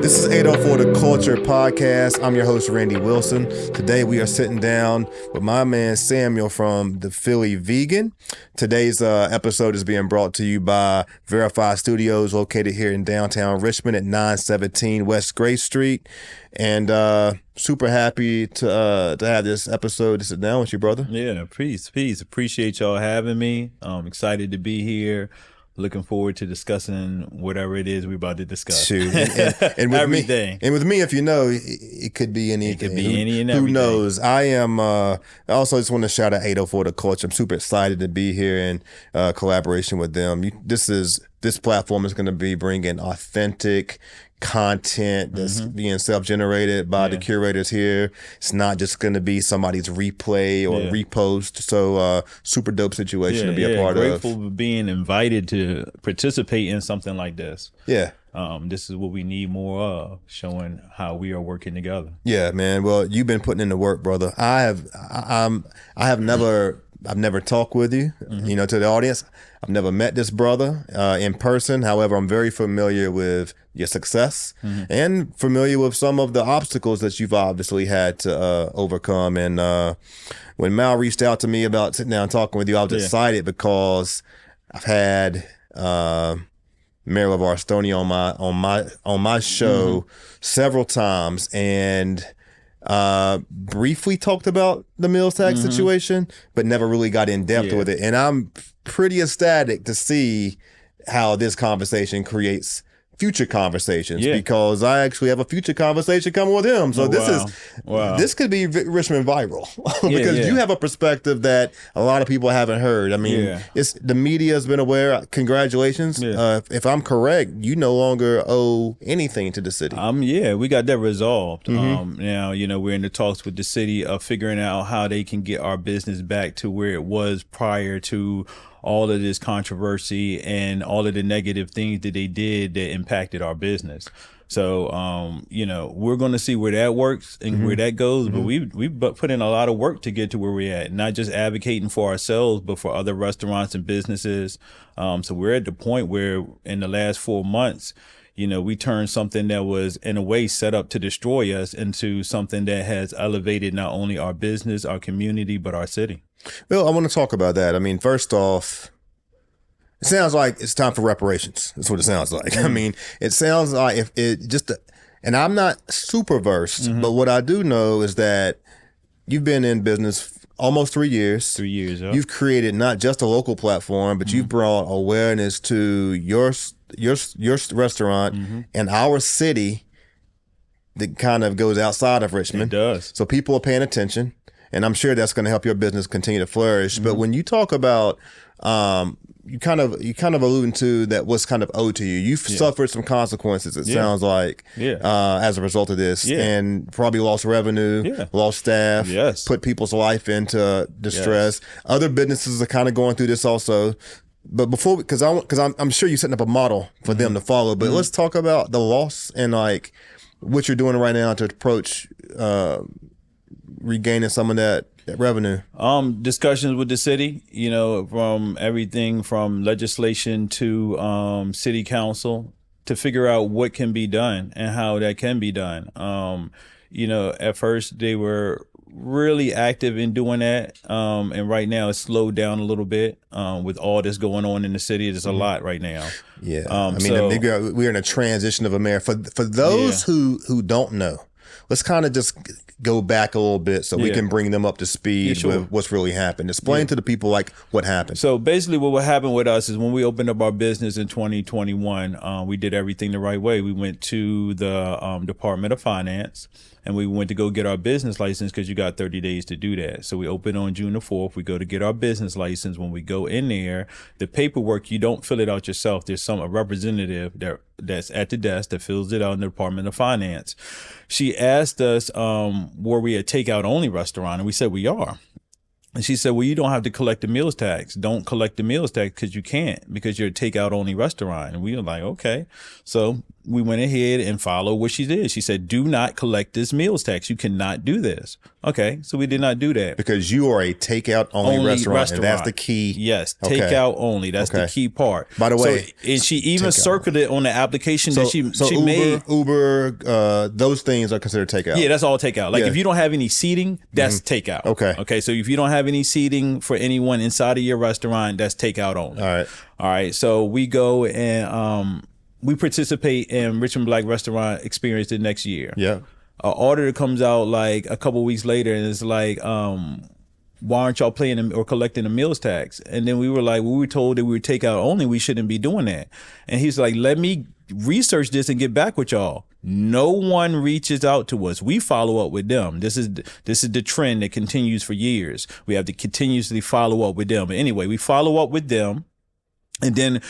This is 804 The Culture podcast. I'm your host, Randy Wilson. Today we are sitting down with my man Samuel from the Philly Vegan. Today's episode is being brought to you by Verify Studios, located here in downtown Richmond at 917 West Gray Street. And super happy to have this episode to sit down with you, brother. Yeah, peace. Appreciate y'all having me. I'm excited to be here. Looking forward to discussing whatever it is we're about to discuss. Shoot. And with everything. And with me, if you know, it could be anything. It could be any and everything. Who knows? I am. I also just want to shout out 804 The Culture. I'm super excited to be here in collaboration with them. This platform is going to be bringing authentic content that's being self-generated by the curators here. It's not just going to be somebody's replay or repost. So super dope situation to be a part of. Grateful for being invited to participate in something like this. Yeah. This is what we need more of, showing how we are working together. Yeah, man. Well, you've been putting in the work, brother. I've never talked with you, to the audience. I've never met this brother in person. However, I'm very familiar with your success and familiar with some of the obstacles that you've obviously had to overcome. And when Mal reached out to me about sitting down and talking with you, I was excited because I've had Mayor of Arstonia on my show several times, and briefly talked about the meals tax situation, but never really got in depth with it. And I'm pretty ecstatic to see how this conversation creates future conversations, because I actually have a future conversation coming with him. So this could be Richmond viral because you have a perspective that a lot of people haven't heard. I mean, the media has been aware. Congratulations. If I'm correct, you no longer owe anything to the city. We got that resolved. Now, we're in the talks with the city of figuring out how they can get our business back to where it was prior to all of this controversy and all of the negative things that they did that impacted our business. So, we're going to see where that works and where that goes. But we put in a lot of work to get to where we're at, not just advocating for ourselves, but for other restaurants and businesses. So we're at the point where in the last 4 months, we turned something that was in a way set up to destroy us into something that has elevated not only our business, our community, but our city. Well, I want to talk about that. I mean, first off, it sounds like it's time for reparations. That's what it sounds like. I mean, it sounds like and I'm not super versed, but what I do know is that you've been in business almost 3 years. 3 years. You've created not just a local platform, but you've brought awareness to your restaurant and our city that kind of goes outside of Richmond. It does. So people are paying attention, and I'm sure that's going to help your business continue to flourish. But when you talk about, you kind of alluding to that what's kind of owed to you. You've suffered some consequences, it sounds like, as a result of this, and probably lost revenue, lost staff, put people's life into distress. Other businesses are kind of going through this also. But before, because I'm sure you're setting up a model for them to follow. But let's talk about the loss and like what you're doing right now to approach regaining some of that revenue. Discussions with the city, from everything from legislation to city council to figure out what can be done and how that can be done. At first they were really active in doing that, and right now it's slowed down a little bit with all this going on in the city. There's a lot right now. Maybe we're in a transition of a mayor. For those who don't know, let's kind of just go back a little bit so we can bring them up to speed with what's really happened. Explain to the people like what happened. So basically what happened with us is when we opened up our business in 2021, we did everything the right way. We went to the Department of Finance and we went to go get our business license because you got 30 days to do that. So we opened on June the 4th. We go to get our business license. When we go in there, the paperwork, you don't fill it out yourself. There's a representative that's at the desk that fills it out in the Department of Finance. She asked us, were we a takeout only restaurant? And we said we are. And she said, well, you don't have to collect the meals tax. Don't collect the meals tax because you can't, because you're a takeout only restaurant. And we were like, okay. So we went ahead and followed what she did. She said, do not collect this meals tax. You cannot do this. Okay, so we did not do that. Because you are a takeout only restaurant, and that's the key. Yes, Okay. takeout only. That's the key part. By the way, so, and she even circled it on the application that she Uber, made. Uber, those things are considered takeout. Yeah, that's all takeout. Like if you don't have any seating, that's takeout. Okay. So if you don't have any seating for anyone inside of your restaurant, that's takeout only. All right. So we go and we participate in Richmond Black Restaurant Experience the next year. Yeah. An auditor comes out like a couple weeks later and it's like, why aren't y'all paying or collecting the meals tax? And then we were like, we were told that we would take out only. We shouldn't be doing that. And he's like, let me research this and get back with y'all. No one reaches out to us. We follow up with them. This is the trend that continues for years. We have to continuously follow up with them. But anyway, we follow up with them. And then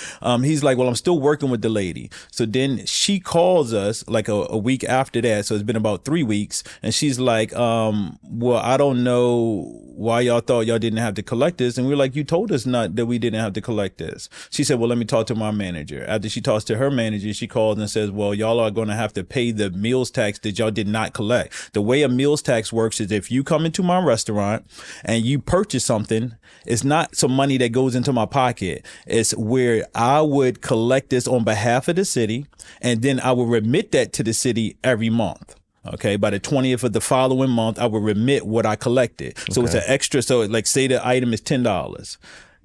he's like, well, I'm still working with the lady. So then she calls us like a week after that. So it's been about 3 weeks. And she's like, well, I don't know why y'all thought y'all didn't have to collect this. And we're like, you told us not that we didn't have to collect this. She said, well, let me talk to my manager. After she talks to her manager, she calls and says, well, y'all are going to have to pay the meals tax that y'all did not collect. The way a meals tax works is if you come into my restaurant and you purchase something, it's not some money that goes into my pocket. It's where I would collect this on behalf of the city, and then I would remit that to the city every month. Okay, by the 20th of the following month, I would remit what I collected. So it's an extra. So like say the item is $10.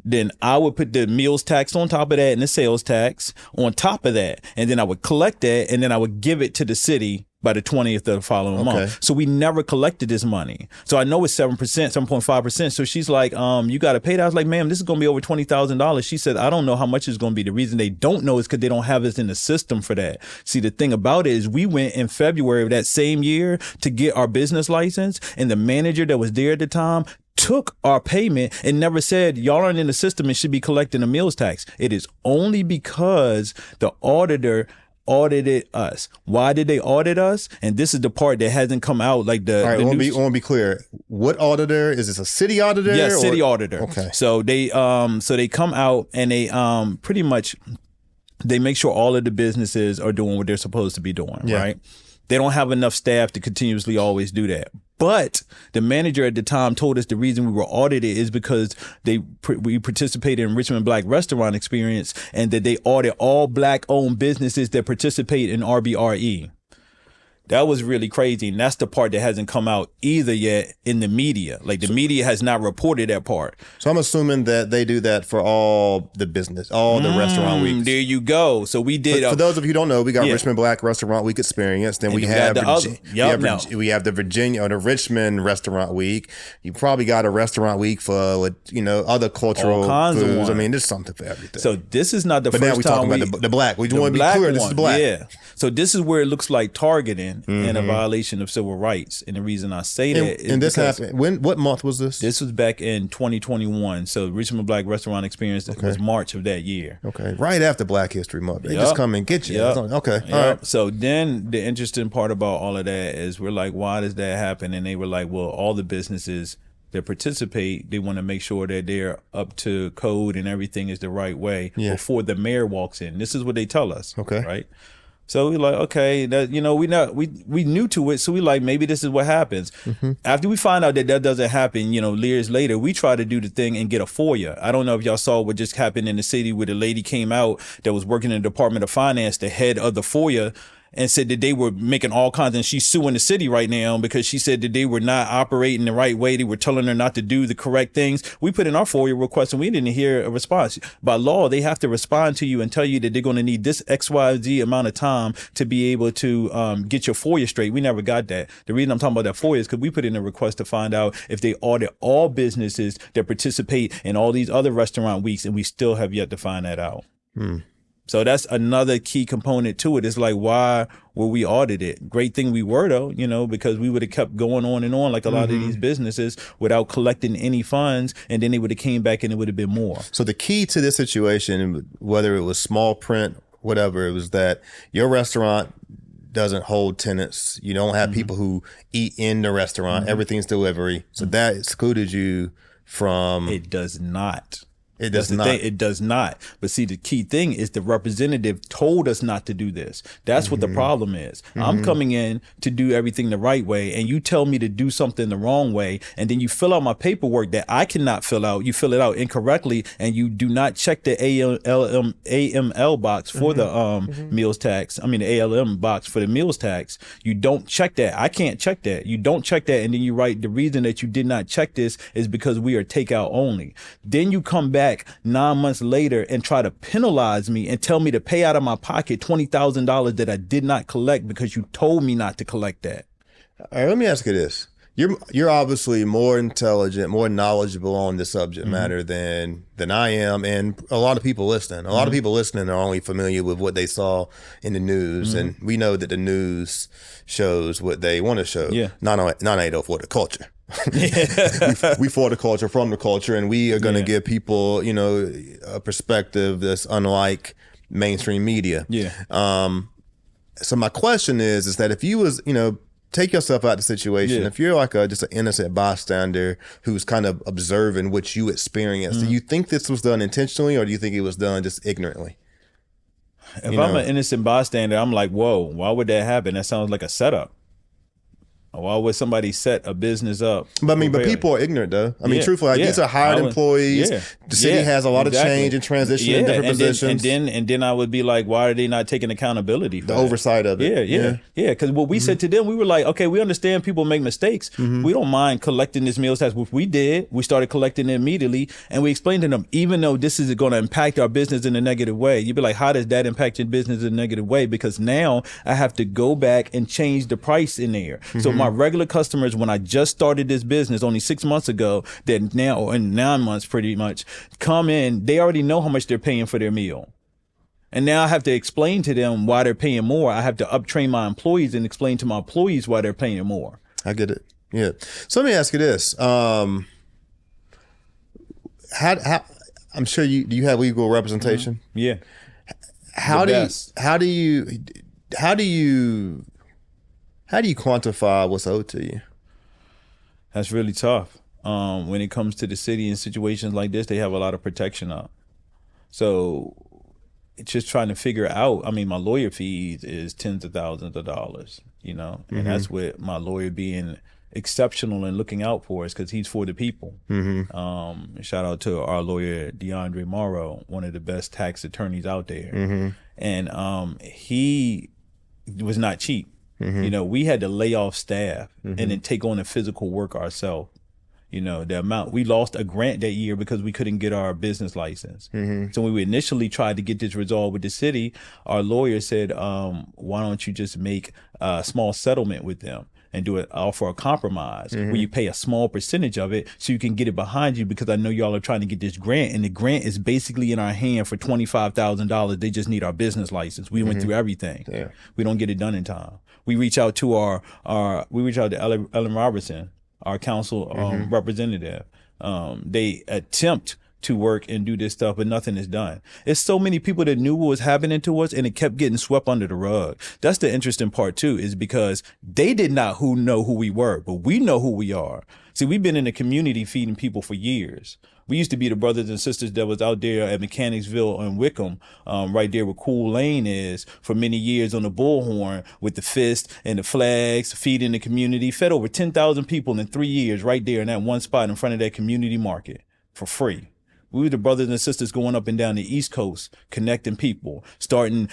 Then I would put the meals tax on top of that and the sales tax on top of that. And then I would collect that and then I would give it to the city by the 20th of the following month. So we never collected this money. So I know it's 7%, 7.5%. So she's like, you got to pay that. I was like, ma'am, this is going to be over $20,000. She said, I don't know how much it's going to be. The reason they don't know is because they don't have us in the system for that. See, the thing about it is we went in February of that same year to get our business license, and the manager that was there at the time took our payment and never said y'all aren't in the system and should be collecting a meals tax. It is only because the auditor audited us. Why did they audit us? And this is the part that hasn't come out. Like the, all right, I want to be clear. What auditor is this? A city auditor? Yeah, city auditor. Okay. So they come out and they pretty much they make sure all of the businesses are doing what they're supposed to be doing. Yeah. Right. They don't have enough staff to continuously always do that. But the manager at the time told us the reason we were audited is because we participated in Richmond Black Restaurant Experience, and that they audit all Black owned businesses that participate in RBRE. That was really crazy. And that's the part that hasn't come out either yet in the media. Like the media has not reported that part. So I'm assuming that they do that for all the business, all the restaurant weeks. There you go. So we did. For those of you who don't know, we got Richmond Black Restaurant Week Experience. Then we have we have the Virginia or the Richmond Restaurant Week. You probably got a restaurant week for other cultural all kinds foods. of ones. I mean, there's something for everything. So this is not the but first now we're time talking about the black. We want to be clear. This is black. Yeah. So this is where it looks like targeting and a violation of civil rights. And the reason I say that is this happened. What month was this? This was back in 2021. So Richmond Black Restaurant Experience was March of that year. Okay. Right after Black History Month. They just come and get you. Okay. All right. So then the interesting part about all of that is we're like, why does that happen? And they were like, well, all the businesses that participate, they want to make sure that they're up to code and everything is the right way before the mayor walks in. This is what they tell us. Okay. Right. So we like, okay, that we new to it, so we like maybe this is what happens. After we find out that doesn't happen, years later, we try to do the thing and get a FOIA. I don't know if y'all saw what just happened in the city where the lady came out that was working in the Department of Finance, the head of the FOIA, and said that they were making all kinds, and she's suing the city right now because she said that they were not operating the right way. They were telling her not to do the correct things. We put in our FOIA request and we didn't hear a response. By law, they have to respond to you and tell you that they're going to need this XYZ amount of time to be able to get your FOIA straight. We never got that. The reason I'm talking about that FOIA is because we put in a request to find out if they audit all businesses that participate in all these other restaurant weeks, and we still have yet to find that out. So that's another key component to it. It's like, why were we audited? Great thing we were, though, because we would have kept going on and on like a lot of these businesses without collecting any funds. And then they would have came back and it would have been more. So the key to this situation, whether it was small print, whatever, it was that your restaurant doesn't hold tenants. You don't have people who eat in the restaurant. Everything's delivery. So that excluded you from... It does not. It That's does the not. thing. It does not. But see, the key thing is the representative told us not to do this. That's what the problem is. I'm coming in to do everything the right way, and you tell me to do something the wrong way, and then you fill out my paperwork that I cannot fill out. You fill it out incorrectly, and you do not check the AML box for the meals tax. I mean, the ALM box for the meals tax. You don't check that. I can't check that. You don't check that, and then you write the reason that you did not check this is because we are takeout only. Then you come back 9 months later and try to penalize me and tell me to pay out of my pocket $20,000 that I did not collect because you told me not to collect that. All right, let me ask you this. You're obviously more intelligent, more knowledgeable on the subject matter than I am, and a lot of people listening. A lot of people listening are only familiar with what they saw in the news, and we know that the news shows what they want to show. Yeah. Not 804 the culture. we for the culture, from the culture, and we are going to give people, a perspective that's unlike mainstream media. Yeah. So my question is that if you was, take yourself out of the situation. Yeah. If you're like just an innocent bystander who's kind of observing what you experienced, do you think this was done intentionally, or do you think it was done just ignorantly? If I'm an innocent bystander, I'm like, whoa, why would that happen? That sounds like a setup. Why would somebody set a business up? But people are ignorant, though. I mean, truthfully, these are hired employees. The city has a lot of change and transition in different positions. And then I would be like, why are they not taking accountability for the oversight of it? Yeah. Because what we said to them, we were like, okay, we understand people make mistakes. We don't mind collecting this meals tax, which we did. We started collecting it immediately, and we explained to them, even though this is going to impact our business in a negative way, you'd be like, how does that impact your business in a negative way? Because now I have to go back and change the price in there. So my regular customers, when I just started this business only 6 months ago, that now in 9 months pretty much come in, they already know how much they're paying for their meal. And now I have to explain to them why they're paying more. I have to uptrain my employees and explain to my employees why they're paying more. I get it. Yeah. So let me ask you this. How I'm sure do you have legal representation? Yeah. How do you quantify what's owed to you? That's really tough. When it comes to the city in situations like this, they have a lot of protection up. So it's just trying to figure out, I mean, my lawyer fees is tens of thousands of dollars, and that's with my lawyer being exceptional and looking out for us because he's for the people. Shout out to our lawyer, DeAndre Morrow, one of the best tax attorneys out there. And he was not cheap. We had to lay off staff and then take on the physical work ourselves. The amount we lost a grant that year because we couldn't get our business license. So when we initially tried to get this resolved with the city, our lawyer said, why don't you just make a small settlement with them and offer a compromise where you pay a small percentage of it so you can get it behind you, because I know y'all are trying to get this grant, and the grant is basically in our hand for $25,000. They just need our business license. We went through everything. Yeah. We don't get it done in time. We reach out to Ellen Robertson, our council representative. They attempt to work and do this stuff, but nothing is done. It's so many people that knew what was happening to us, and it kept getting swept under the rug. That's the interesting part too, is because they did not know who we were, but we know who we are. See, we've been in the community feeding people for years. We used to be the brothers and sisters that was out there at Mechanicsville and Wickham, right there where Cool Lane is, for many years on the bullhorn with the fist and the flags, feeding the community. Fed over 10,000 people in 3 years right there in that one spot in front of that community market for free. We were the brothers and sisters going up and down the East Coast, connecting people, starting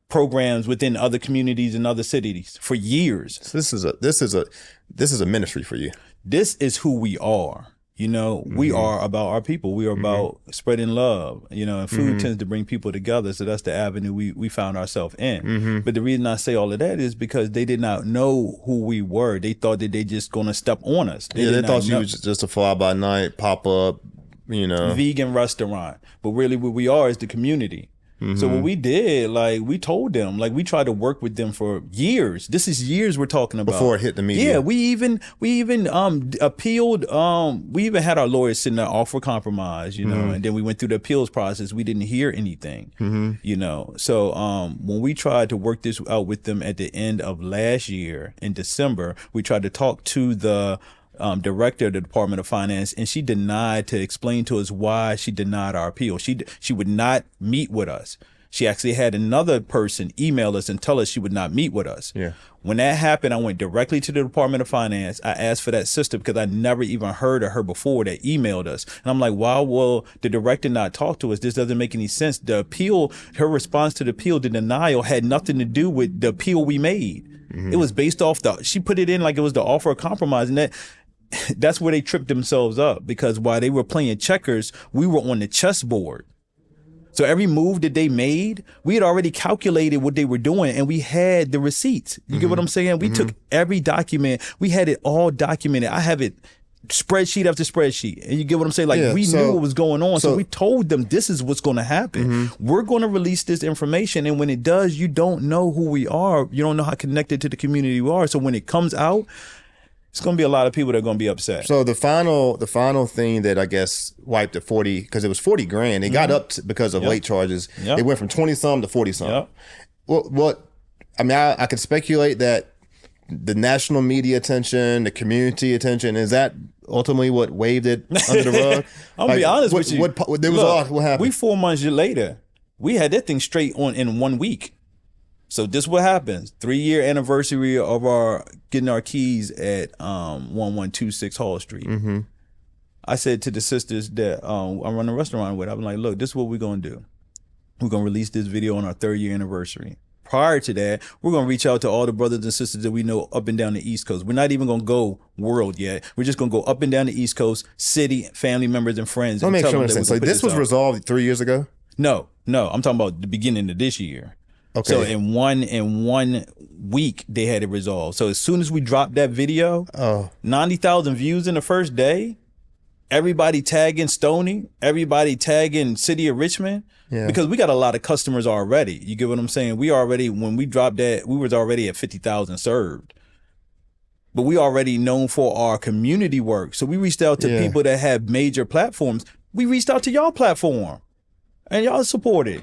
programs within other communities and other cities for years. So this is a ministry for you. This is who we are. We are about our people. We are about spreading love, and food tends to bring people together. So that's the avenue we found ourselves in. But the reason I say all of that is because they did not know who we were. They thought that they just going to step on us. They thought you was just a fly by night, pop up, vegan restaurant. But really what we are is the community. So what we did, we told them, we tried to work with them for years. This is years we're talking about. Before it hit the media. Yeah, we even appealed. We even had our lawyers sitting there offer compromise, and then we went through the appeals process. We didn't hear anything, So when we tried to work this out with them at the end of last year in December, we tried to talk to the director of the Department of Finance, and she denied to explain to us why she denied our appeal. She would not meet with us. She actually had another person email us and tell us she would not meet with us. Yeah. When that happened, I went directly to the Department of Finance. I asked for that sister because I never even heard of her before that emailed us. And I'm like, why will the director not talk to us? This doesn't make any sense. The appeal, her response to the appeal, the denial had nothing to do with the appeal we made. It was based off she put it in like it was the offer of compromise. And that's where they tripped themselves up, because while they were playing checkers, we were on the chessboard. So every move that they made, we had already calculated what they were doing, and we had the receipts. You get what I'm saying? We took every document. We had it all documented. I have it spreadsheet after spreadsheet. And you get what I'm saying? Like, we knew what was going on. So we told them, this is what's going to happen. We're going to release this information. And when it does, you don't know who we are. You don't know how connected to the community we are. So when it comes out, it's going to be a lot of people that are going to be upset. So the final thing that I guess wiped the 40, because it was 40 grand. It got up because of late charges. It went from 20 some to 40 some. What I mean, I could speculate that the national media attention, the community attention, is that ultimately what waved it under the rug? I'm gonna be honest with you. What happened? We 4 months later, we had that thing straight on in 1 week. So this what happens. 3-year anniversary of our getting our keys at 1126 Hall Street. I said to the sisters that I run a restaurant with, I'm like, look, this is what we're gonna do. We're gonna release this video on our 3rd year anniversary. Prior to that, we're gonna reach out to all the brothers and sisters that we know up and down the East Coast. We're not even gonna go world yet. We're just gonna go up and down the East Coast, city, family members, and friends. Let me make sure I understand. So this was resolved 3 years ago? No, I'm talking about the beginning of this year. Okay. So in one week they had it resolved. So as soon as we dropped that video, 90,000 views in the first day. Everybody tagging Stony, everybody tagging City of Richmond, because we got a lot of customers already. You get what I'm saying? When we dropped that, we was already at 50,000 served. But we already known for our community work. So we reached out to people that have major platforms. We reached out to y'all platform, and y'all supported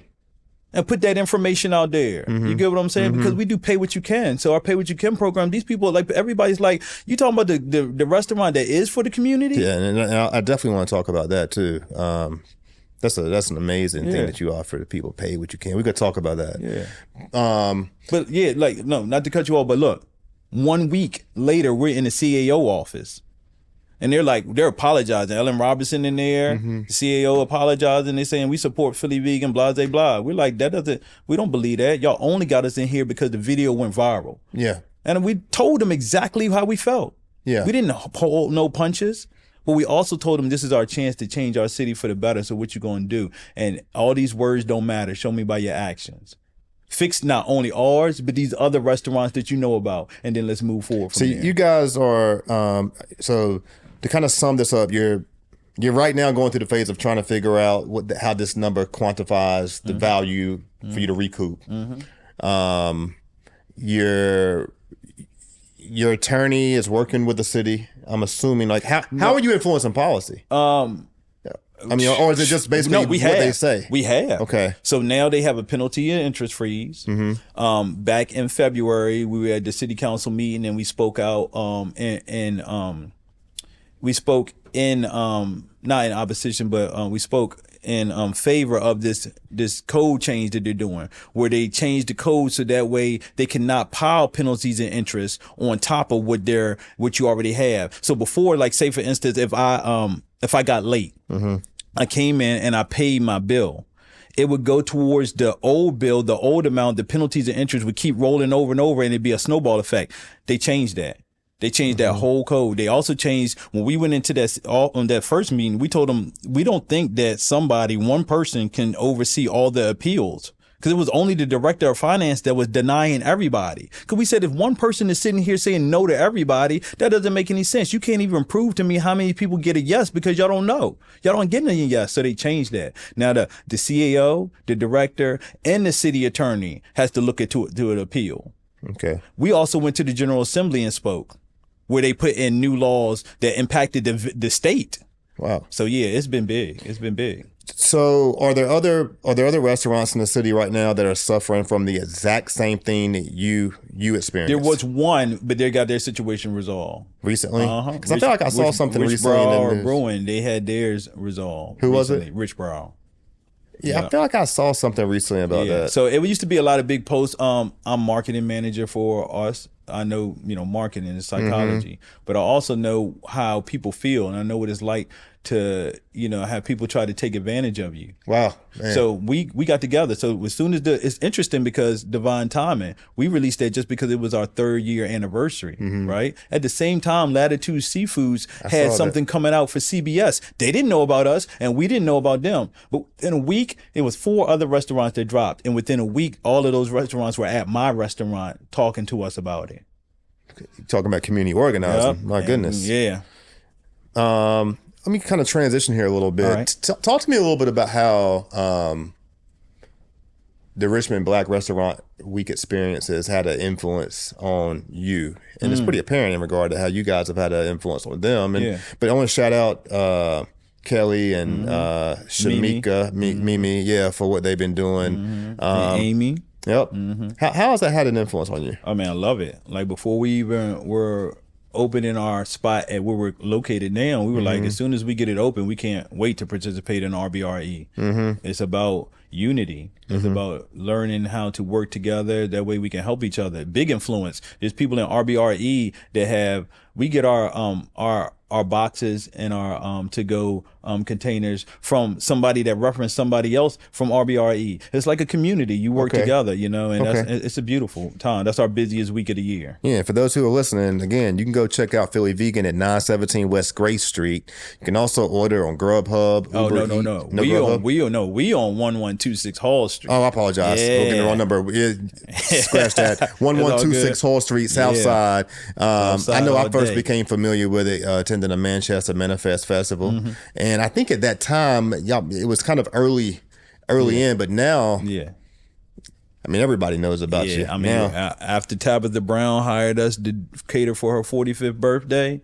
and put that information out there. You get what I'm saying? Because we do pay what you can. So our pay what you can program, these people, like, everybody's like, you talking about the restaurant that is for the community? Yeah, and I definitely want to talk about that too. That's an amazing thing that you offer to people. Pay what you can. We could talk about that. But no, not to cut you off, but look, 1 week later, we're in the CAO office. And they're apologizing. Ellen Robinson in there, the CAO apologizing. They're saying we support Philly vegan, blah, blah, blah. We're like, we don't believe that. Y'all only got us in here because the video went viral. Yeah. And we told them exactly how we felt. Yeah. We didn't hold no punches, but we also told them this is our chance to change our city for the better. So what you going to do? And all these words don't matter. Show me by your actions. Fix not only ours, but these other restaurants that you know about. And then let's move forward from there. So you guys are, to kind of sum this up, you're right now going through the phase of trying to figure out how this number quantifies the value for you to recoup. Your attorney is working with the city. I'm assuming, like, how are you influencing policy? I mean, or is it just basically what they say? We have. Okay. So now they have a penalty and interest freeze. Back in February, we were at the city council meeting and we spoke out we spoke in not in opposition, but we spoke in favor of this code change that they're doing, where they changed the code so that way they cannot pile penalties and interest on top of what you already have. So before, like, say for instance, if I got late, I came in and I paid my bill, it would go towards the old bill, the old amount, the penalties and interest would keep rolling over and over, and it'd be a snowball effect. They changed that. They changed that whole code. They also changed, when we went into on that first meeting, we told them we don't think that one person can oversee all the appeals. Because it was only the director of finance that was denying everybody. Because we said if one person is sitting here saying no to everybody, that doesn't make any sense. You can't even prove to me how many people get a yes because y'all don't know. Y'all don't get any yes. So they changed that. Now the CAO, the director, and the city attorney has to look into an appeal. Okay. We also went to the General Assembly and spoke, where they put in new laws that impacted the state. Wow. So yeah, it's been big. It's been big. So are there other restaurants in the city right now that are suffering from the exact same thing that you experienced? There was one, but they got their situation resolved recently? Uh huh. Because I feel like I saw something recently in the Brow or news. Brewing, they had theirs resolved. Who was recently. it? Rich Brow. Yeah, I feel like I saw something recently about Yeah. that. So it used to be a lot of big posts. I'm marketing manager for us. I know, marketing and psychology, but I also know how people feel, and I know what it's like to, have people try to take advantage of you. Wow, man. So we got together. So as soon as it's interesting because divine timing, we released that just because it was our 3rd year anniversary, right? At the same time, Latitude Seafoods had something coming out for CBS. They didn't know about us, and we didn't know about them. But in a week, it was 4 other restaurants that dropped, and within a week, all of those restaurants were at my restaurant talking to us about it. Talking about community organizing, my goodness. Yeah. Let me kind of transition here a little bit. Right. Talk to me a little bit about how the Richmond Black Restaurant Week experience has had an influence on you, and it's pretty apparent in regard to how you guys have had an influence on them. But I want to shout out Kelly and Shamika, Mimi, for what they've been doing. And Amy. Yep. How has that had an influence on you? Oh man, I love it. Like before we even were opening our spot at where we're located now, we were like, as soon as we get it open, we can't wait to participate in RBRE. It's about unity. It's about learning how to work together. That way we can help each other. Big influence. There's people in RBRE that we get our boxes and our to-go containers from somebody that referenced somebody else from RBRE. It's like a community. You work together, and it's a beautiful time. That's our busiest week of the year. Yeah, for those who are listening, again, you can go check out Philly Vegan at 917 West Grace Street. You can also order on Grubhub. Oh, Uber no. Grubhub? We on 1126 Hall Street. Oh, I apologize. We're getting the wrong number. Scratch that. 1126 Hall Street, South Side. I know I first became familiar with it attending the Manchester Manifest Festival. And I think at that time, it was kind of early in, but now, I mean, everybody knows about you. I mean, after Tabitha Brown hired us to cater for her 45th birthday,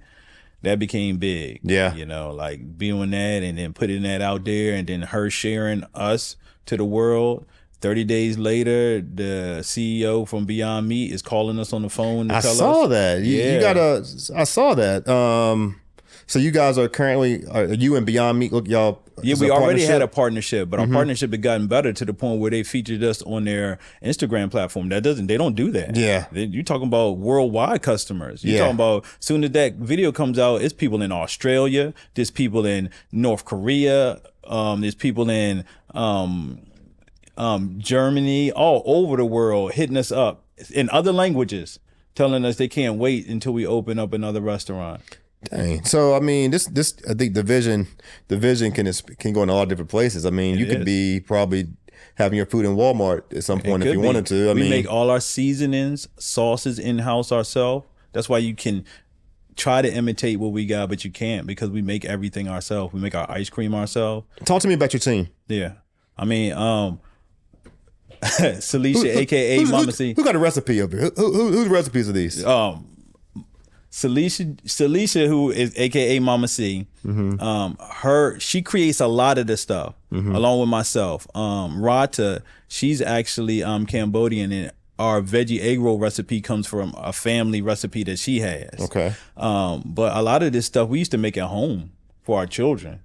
that became big. Yeah. Like doing that and then putting that out there and then her sharing us to the world. 30 days later, the CEO from Beyond Meat is calling us on the phone to tell us. I saw that. I saw that. So you guys are currently, you and Beyond Meat, look, y'all. Yeah, we already had a partnership, but our partnership had gotten better to the point where they featured us on their Instagram platform. They don't do that. Yeah. You're talking about worldwide customers. You're talking about, soon as that video comes out, it's people in Australia, there's people in North Korea, there's people in Germany, all over the world hitting us up in other languages, telling us they can't wait until we open up another restaurant. Dang. So I mean, this I think the vision can go in all different places. I mean, you could be probably having your food in Walmart at some point if you wanted to. We make all our seasonings, sauces in-house ourselves. That's why you can try to imitate what we got, but you can't because we make everything ourselves. We make our ice cream ourselves. Talk to me about your team. Yeah. I mean, Celicia, aka Mama C. Who got a recipe of it? Whose recipes are these? Celicia, who is aka Mama C, she creates a lot of the stuff along with myself. Rata, she's actually Cambodian, and our veggie egg roll recipe comes from a family recipe that she has. Okay. But a lot of this stuff we used to make at home for our children.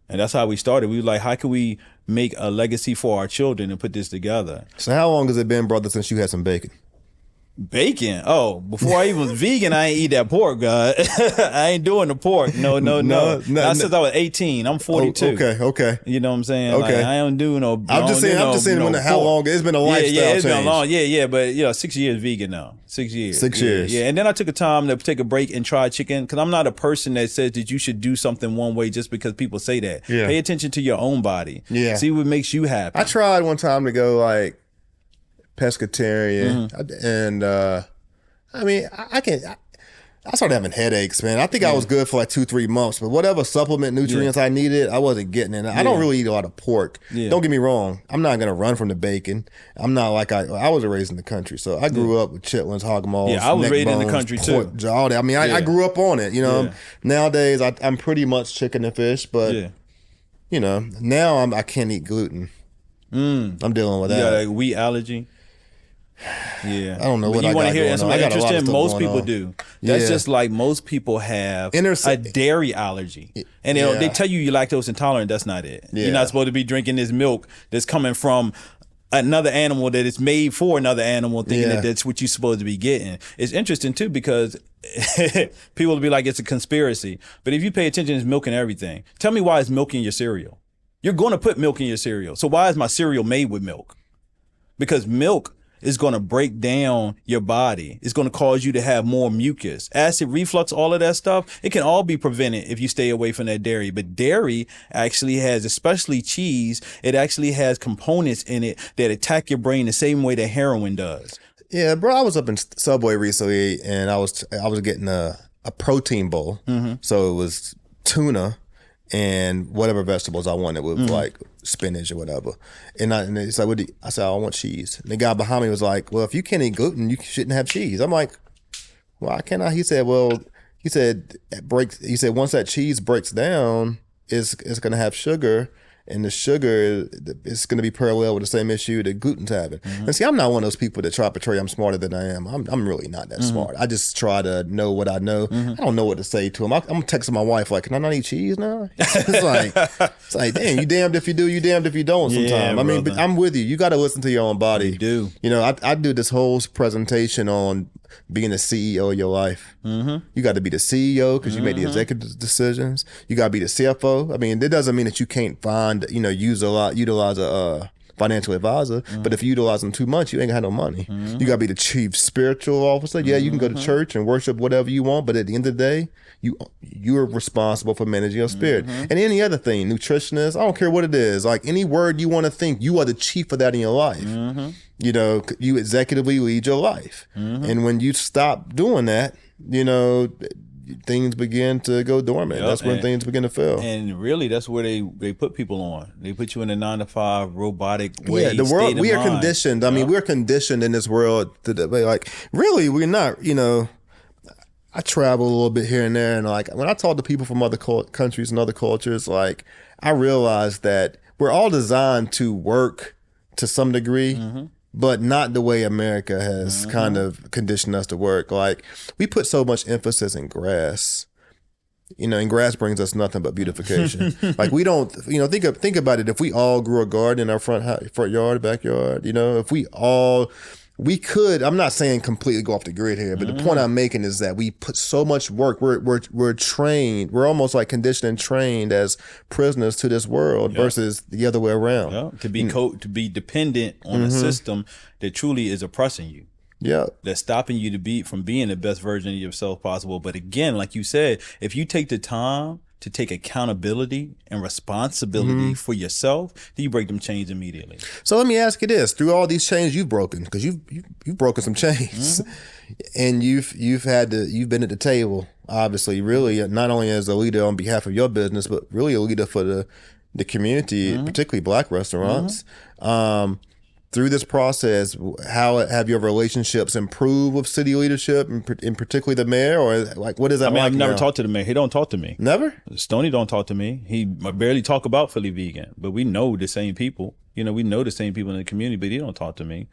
And that's how we started. We were like, how can we make a legacy for our children and put this together? So how long has it been, brother, since you had some bacon? Bacon? Oh, before I even was vegan, I ain't eat that pork, God. I ain't doing the pork. No. Not since I was 18. I'm 42. Okay. You know what I'm saying? Okay. Like, I don't do no. I'm just saying how long it's been a lifestyle it's change. been long. Yeah. But 6 years vegan now. 6 years. 6 years. Yeah. And then I took a time to take a break and try chicken because I'm not a person that says that you should do something one way just because people say that. Yeah. Pay attention to your own body. Yeah. See what makes you happy. I tried one time to go like pescatarian, and I mean, I started having headaches, man. I think I was good for like 2-3 months, but whatever supplement nutrients I needed, I wasn't getting it. I don't really eat a lot of pork. Don't get me wrong. I'm not gonna run from the bacon. I'm not like I was raised in the country, so I grew up with chitlins, hog maws. Yeah, I was raised in the country pork, too. All that. I mean, I grew up on it. Nowadays I'm pretty much chicken and fish, but now I can't eat gluten. I'm dealing with You got that. a wheat allergy. Yeah, I don't know but what you I want to got hear going on. something I got a lot of interesting? stuff Most going people on. do. That's Yeah. just like most people have a dairy allergy, and they Yeah. tell you you're lactose intolerant. That's not it. You're Yeah. not supposed to be drinking this milk that's coming from another animal that is made for another animal, thinking Yeah. that that's what you're supposed to be getting. It's interesting too because people will be like it's a conspiracy, but if you pay attention, it's milk in everything. Tell me why it's milk in your cereal. You're going to put milk in your cereal. So why is my cereal made with milk? Because milk is going to break down your body. It's going to cause you to have more mucus, acid reflux, all of that stuff. It can all be prevented if you stay away from that dairy. But dairy actually has, especially cheese, it actually has components in it that attack your brain the same way that heroin does. Yeah, bro. I was up in Subway recently, and I was getting a protein bowl. So it was tuna and whatever vegetables I wanted with like spinach or whatever. And it's like, I said, I want cheese. And the guy behind me was like, well, if you can't eat gluten, you shouldn't have cheese. I'm like, why can't I? He said, well, he said once that cheese breaks down, it's going to have sugar. And the sugar is going to be parallel with the same issue that gluten's having. And see, I'm not one of those people that try to portray I'm smarter than I am. I'm really not that smart. I just try to know what I know. I don't know what to say to him. I'm texting my wife like, can I not eat cheese now? It's like, damn, you damned if you do, you damned if you don't sometimes. Yeah, I mean, but I'm with you. You got to listen to your own body. You do. I do this whole presentation on being the CEO of your life. You got to be the CEO because you make the executive decisions. You got to be the CFO. I mean, that doesn't mean that you can't utilize a financial advisor, but if you utilize them too much, you ain't got no money. You got to be the chief spiritual officer. Yeah, you can go to church and worship whatever you want, but at the end of the day, you're responsible for managing your spirit. And any other thing, nutritionist, I don't care what it is, like any word you want to think, you are the chief of that in your life. You executively lead your life. And when you stop doing that, things begin to go dormant. That's when things begin to fail. And really, that's where they put people on. They put you in a 9-to-5 robotic way. Yeah, the world, we are conditioned. I mean, we're conditioned in this world to like, really, we're not, I travel a little bit here and there, and like when I talk to people from other countries and other cultures, like I realize that we're all designed to work to some degree, but not the way America has kind of conditioned us to work. Like we put so much emphasis in grass, and grass brings us nothing but beautification. Like we don't, think about it. If we all grew a garden in our front yard, backyard, if we could, I'm not saying completely go off the grid here, but the point I'm making is that we put so much work. We're trained. We're almost like conditioned and trained as prisoners to this world versus the other way around. To be dependent on a system that truly is oppressing you. Yeah. That's stopping you from being the best version of yourself possible. But again, like you said, if you take the time to take accountability and responsibility for yourself, then you break them chains immediately. So let me ask you this: through all these chains you've broken, because you've broken some chains, and you've been at the table, obviously, really not only as a leader on behalf of your business, but really a leader for the community, particularly Black restaurants. Through this process, how have your relationships improved with city leadership, and particularly the mayor, or like what is that? I've never talked to the mayor. He don't talk to me. Never? Stoney don't talk to me. He barely talk about Philly Vegan, but we know the same people. We know the same people in the community, but he don't talk to me.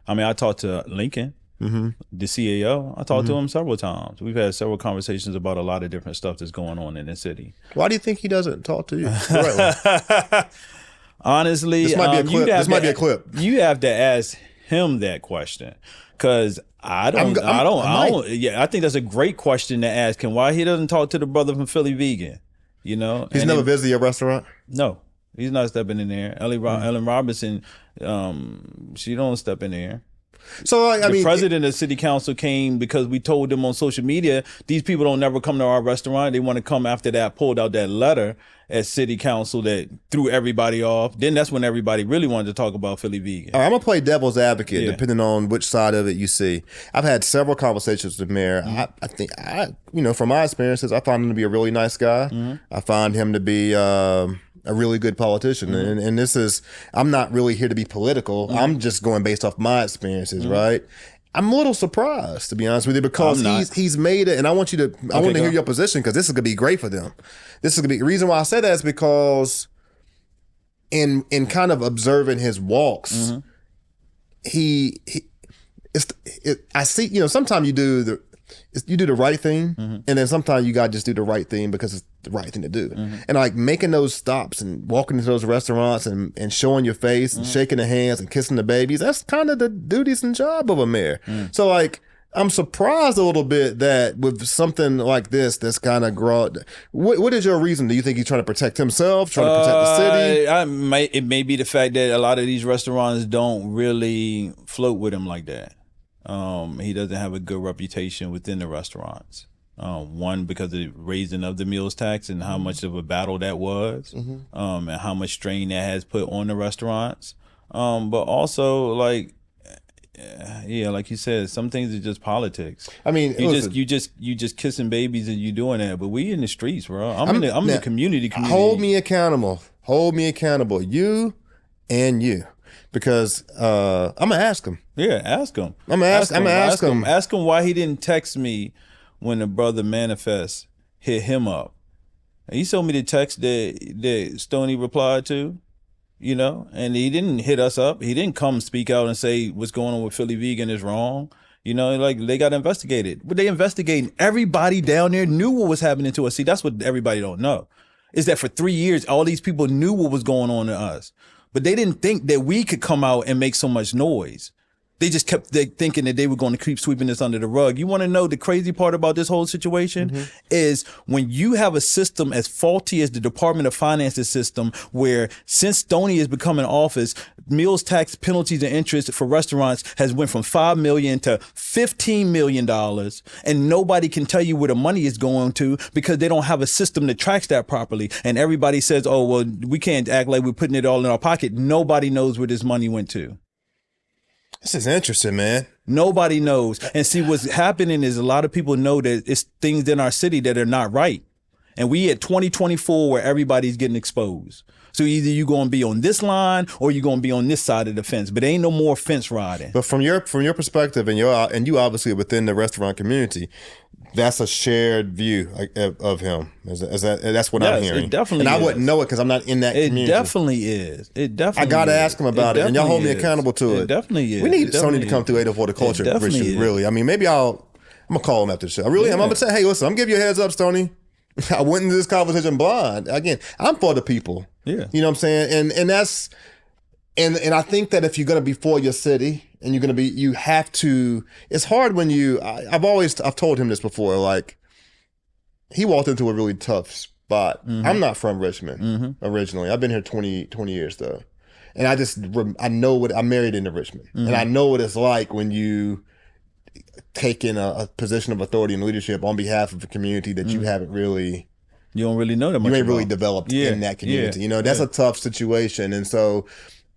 I mean, I talked to Lincoln, the CAO. I talked to him several times. We've had several conversations about a lot of different stuff that's going on in the city. Why do you think he doesn't talk to you? Honestly, this might be a clip. You have to ask him that question, because I don't. I think that's a great question to ask him. Why he doesn't talk to the brother from Philly Vegan? He's never visited your restaurant. No, he's not stepping in there. Ellen Robinson, she don't step in there. So the president of city council came because we told them on social media, these people don't never come to our restaurant. They want to come after that, pulled out that letter at city council that threw everybody off. Then that's when everybody really wanted to talk about Philly Vegan. I'm going to play devil's advocate, depending on which side of it you see. I've had several conversations with the mayor. I think, from my experiences, I find him to be a really nice guy. I find him to be a really good politician. And this is, I'm not really here to be political. I'm just going based off my experiences, right? I'm a little surprised, to be honest with you, because he's made it, and I want to hear your position, because this is going to be great for them. This is going to be, the reason why I say that is because in kind of observing his walks, I see, sometimes you do the right thing, and then sometimes you gotta just do the right thing because it's the right thing to do. And like making those stops and walking into those restaurants and showing your face and shaking the hands and kissing the babies, that's kind of the duties and job of a mayor. So like, I'm surprised a little bit that with something like this, that's kind of grown. What is your reason? Do you think he's trying to protect himself, trying to protect the city? It may be the fact that a lot of these restaurants don't really float with him like that. He doesn't have a good reputation within the restaurants. One, because of the raising of the meals tax and how much of a battle that was, and how much strain that has put on the restaurants. But also, like, yeah, like you said, some things are just politics. I mean, you just kissing babies and you doing that, but we in the streets, bro. I'm in the community. Hold me accountable. You and you, because I'm gonna ask him. Yeah, ask him. I'm gonna ask him. Ask him why he didn't text me when the brother Manifest hit him up. He showed me the text that Stoney replied to. And he didn't hit us up. He didn't come speak out and say what's going on with Philly Vegan is wrong. Like they got investigated. But they investigating. Everybody down there knew what was happening to us. See, that's what everybody don't know. Is that for 3 years, all these people knew what was going on to us. But they didn't think that we could come out and make so much noise. They just kept thinking that they were going to keep sweeping this under the rug. You want to know the crazy part about this whole situation is when you have a system as faulty as the Department of Finance's system, where since Stoney has become in office, meals tax penalties and interest for restaurants has went from $5 million to $15 million, and nobody can tell you where the money is going to because they don't have a system that tracks that properly. And everybody says, oh, well, we can't act like we're putting it all in our pocket. Nobody knows where this money went to. This is interesting, man. Nobody knows. And see, what's happening is a lot of people know that it's things in our city that are not right. And we at 2024 where everybody's getting exposed. So either you're going to be on this line or you're going to be on this side of the fence. But there ain't no more fence riding. But from your perspective, and you obviously within the restaurant community, that's a shared view of him. That's what I'm hearing. It definitely and is. I wouldn't know it because I'm not in that community. It definitely is. I got to ask him about it, and y'all hold me accountable to it. It definitely is. We need Sony to come through 804TheCulture, Richard, really. I mean, maybe I'm going to call him after the show. I'm going to say, hey, listen, I'm going to give you a heads up, Stoney. I went into this conversation blind. Again, I'm for the people. Yeah. You know what I'm saying? And that's, and I think that if you're going to be for your city and you're going to be, you have to, it's hard when I've told him this before, like, he walked into a really tough spot. I'm not from Richmond originally. I've been here 20 years though. And I know I'm married into Richmond. And I know what it's like when you take in a position of authority and leadership on behalf of a community that you haven't really, you don't really know that much. You ain't really developed in that community. That's a tough situation. And so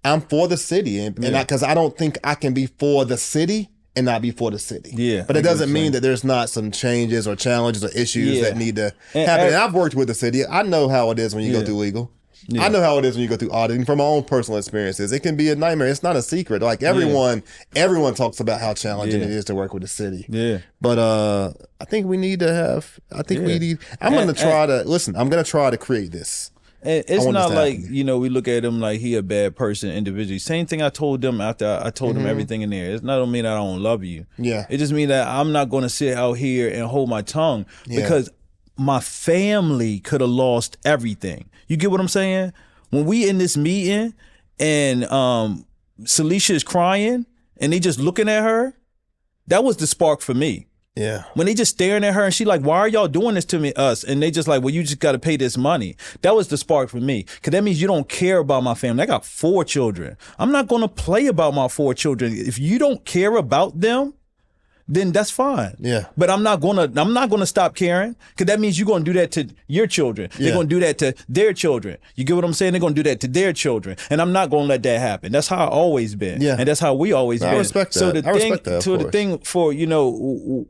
I'm for the city, and because I don't think I can be for the city and not be for the city. Yeah. But it doesn't mean that there's not some changes or challenges or issues that need to happen. And I've worked with the city. I know how it is when you go through legal. I know how it is when you go through auditing from my own personal experiences. It can be a nightmare. It's not a secret. Like everyone talks about how challenging it is to work with the city. Yeah. But I think we need to have, I'm going to try to create this. It's not like, we look at him like he a bad person individually. Same thing I told them after I told him everything in there. It's not don't mean I don't love you. Yeah. It just means that I'm not going to sit out here and hold my tongue because my family could have lost everything. You get what I'm saying? When we in this meeting and Celicia is crying and they just looking at her, that was the spark for me. Yeah. When they just staring at her and she like, why are y'all doing this to us? And they just like, well, you just got to pay this money. That was the spark for me. Because that means you don't care about my family. I got 4 children. I'm not going to play about my 4 children. If you don't care about them, then that's fine. Yeah. But I'm not gonna stop caring, because that means you're gonna do that to your children. Yeah. They're gonna do that to their children. You get what I'm saying? They're gonna do that to their children. And I'm not gonna let that happen. That's how I always been. Yeah. And that's how we always been. I respect that. So the thing for,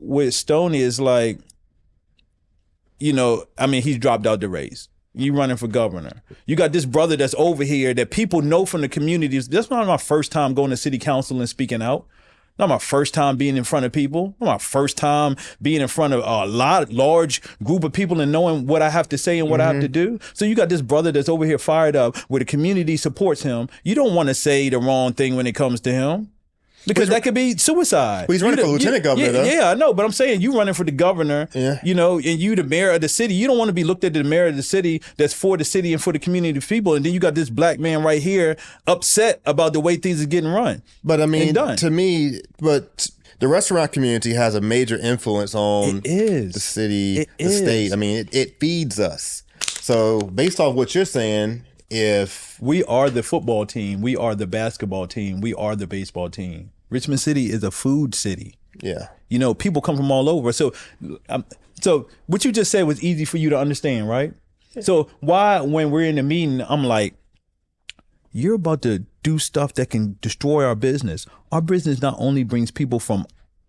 with Stoney is like, he's dropped out the race. You running for governor. You got this brother that's over here that people know from the communities. That's not my first time going to city council and speaking out. Not my first time being in front of people. Not my first time being in front of a large group of people and knowing what I have to say and what I have to do. So you got this brother that's over here fired up where the community supports him. You don't want to say the wrong thing when it comes to him. Because that could be suicide. Well, he's running for lieutenant governor, though. Yeah, I know. But I'm saying you running for the governor, you know, and you the mayor of the city. You don't want to be looked at the mayor of the city that's for the city and for the community of people. And then you got this black man right here upset about the way things are getting run. But I mean, to me, the restaurant community has a major influence on the city, the state. I mean, it feeds us. So based off what you're saying, if we are the football team, we are the basketball team, we are the baseball team. Richmond City is a food city. Yeah. You know, people come from all over. So what you just said was easy for you to understand, right? Yeah. So why, when we're in the meeting, I'm like, you're about to do stuff that can destroy our business. Our business not only brings people from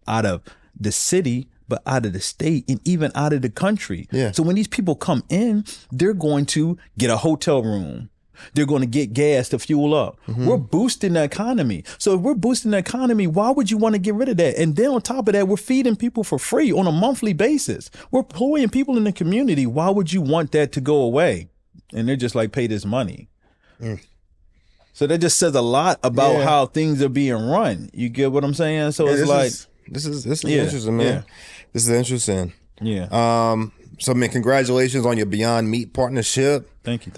out of the city, but out of the state and even out of the country. Yeah. So when these people come in, they're going to get a hotel room. They're going to get gas to fuel up. We're boosting the economy. So if we're boosting the economy, why would you want to get rid of that? And then on top of that, we're feeding people for free on a monthly basis. We're employing people in the community. Why would you want that to go away? And they're just like, pay this money. So that just says a lot about how things are being run. You get what I'm saying? So it's like... This is interesting, man. This is interesting. Yeah. So, man, congratulations on your Beyond Meat partnership. Thank you.